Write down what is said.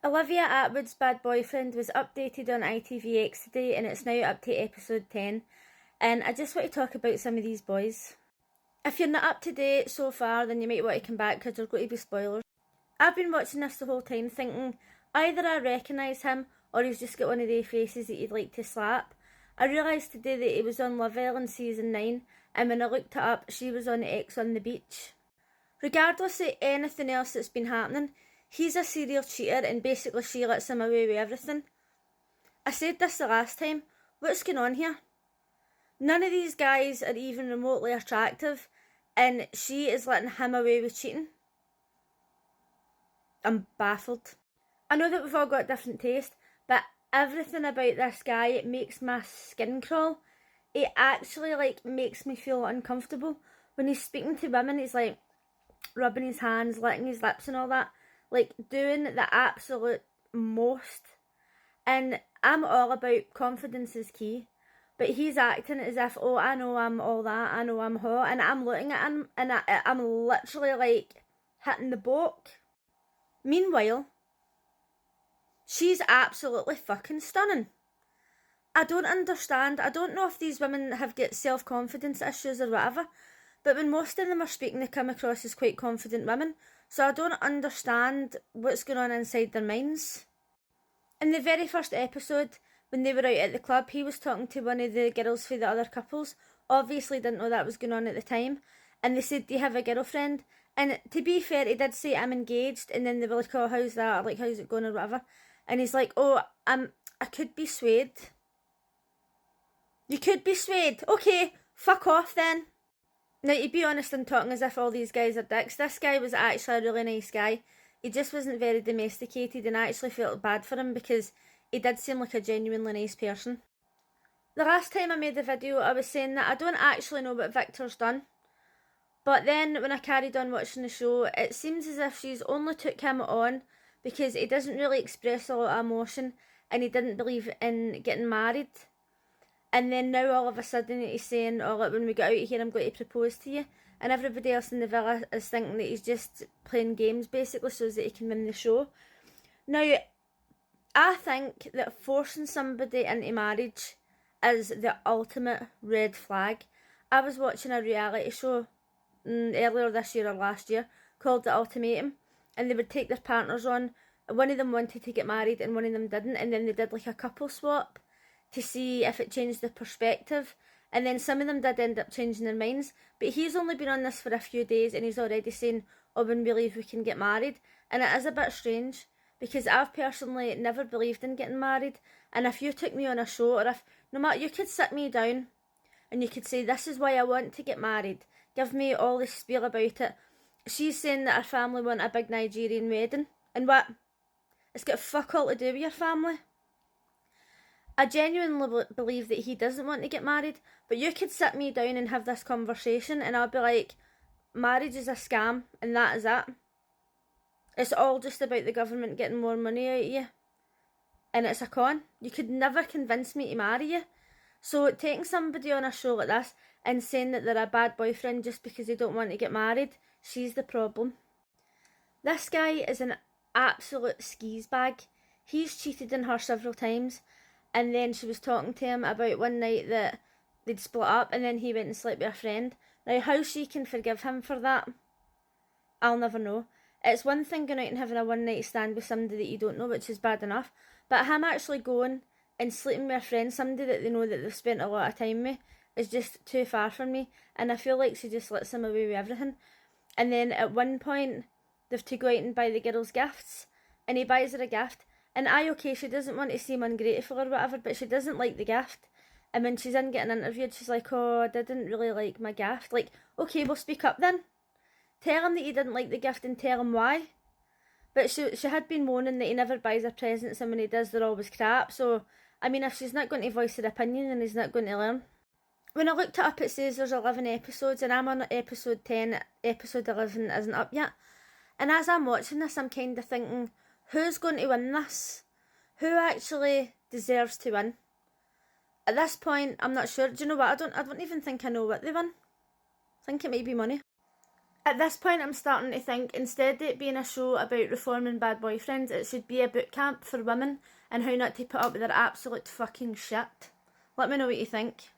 Olivia Attwood's Bad Boyfriend was updated on itvx today and it's now up to episode 10, and I just want to talk about some of these boys. If you're not up to date so far, then you might want to come back because there's going to be spoilers. I've been watching this the whole time thinking either I recognise him or he's just got one of the faces that you'd like to slap. I realised today that he was on Love Island season 9, and when I looked it up, she was on X on the beach. Regardless of anything else that's been happening, he's a serial cheater and basically she lets him away with everything. I said this the last time, what's going on here? None of these guys are even remotely attractive and she is letting him away with cheating. I'm baffled. I know that we've all got different taste, but everything about this guy makes my skin crawl. It actually makes me feel uncomfortable. When he's speaking to women, he's like rubbing his hands, licking his lips and all that. Doing the absolute most. And I'm all about confidence is key. But he's acting as if, oh, I know I'm all that, I know I'm hot. And I'm looking at him and I'm literally hitting the book. Meanwhile, she's absolutely fucking stunning. I don't understand. I don't know if these women have got self-confidence issues or whatever. But when most of them are speaking, they come across as quite confident women. So I don't understand what's going on inside their minds. In the very first episode, when they were out at the club, he was talking to one of the girls for the other couples. Obviously didn't know that was going on at the time. And they said, do you have a girlfriend? And to be fair, he did say, I'm engaged. And then they were like, oh, how's that? Or how's it going or whatever? And he's like, oh, I could be swayed. You could be swayed. Okay, fuck off then. Now, to be honest, I'm talking as if all these guys are dicks. This guy was actually a really nice guy. He just wasn't very domesticated, and I actually felt bad for him because he did seem like a genuinely nice person. The last time I made a video, I was saying that I don't actually know what Victor's done. But then, when I carried on watching the show, it seems as if she's only took him on because he doesn't really express a lot of emotion, and he didn't believe in getting married. And then now all of a sudden he's saying, oh look, when we get out of here I'm going to propose to you. And everybody else in the villa is thinking that he's just playing games basically so that he can win the show. Now, I think that forcing somebody into marriage is the ultimate red flag. I was watching a reality show earlier this year or last year called The Ultimatum, and they would take their partners on. One of them wanted to get married and one of them didn't, and then they did a couple swap to see if it changed the perspective, and then some of them did end up changing their minds, but he's only been on this for a few days and he's already saying, oh, when we leave we can get married. And it is a bit strange because I've personally never believed in getting married, and if you took me on a show, or if no matter, you could sit me down and you could say, this is why I want to get married, give me all the spiel about it. She's saying that her family want a big Nigerian wedding, and what? It's got fuck all to do with your family. I genuinely believe that he doesn't want to get married, but you could sit me down and have this conversation and I'll be like, marriage is a scam and that is it. It's all just about the government getting more money out of you. And it's a con. You could never convince me to marry you. So taking somebody on a show like this and saying that they're a bad boyfriend just because they don't want to get married, she's the problem. This guy is an absolute skis bag. He's cheated on her several times. And then she was talking to him about one night that they'd split up and then he went and slept with a friend. Now, how she can forgive him for that, I'll never know. It's one thing going out and having a one-night stand with somebody that you don't know, which is bad enough. But him actually going and sleeping with a friend, somebody that they know that they've spent a lot of time with, is just too far from me. And I feel like she just lets him away with everything. And then at one point, they've to go out and buy the girls gifts. And he buys her a gift. And okay, she doesn't want to seem ungrateful or whatever, but she doesn't like the gift. And when she's in getting interviewed, she's like, oh, I didn't really like my gift. Okay, well, speak up then. Tell him that you didn't like the gift and tell him why. But she had been moaning that he never buys her presents, and when he does, they're always crap. So, I mean, if she's not going to voice her opinion, then he's not going to learn. When I looked it up, it says there's 11 episodes, and I'm on episode 10. Episode 11 isn't up yet. And as I'm watching this, I'm kind of thinking, who's going to win this? Who actually deserves to win? At this point, I'm not sure. Do you know what? I don't even think I know what they won. I think it might be money. At this point, I'm starting to think instead of it being a show about reforming bad boyfriends, it should be a boot camp for women and how not to put up with their absolute fucking shit. Let me know what you think.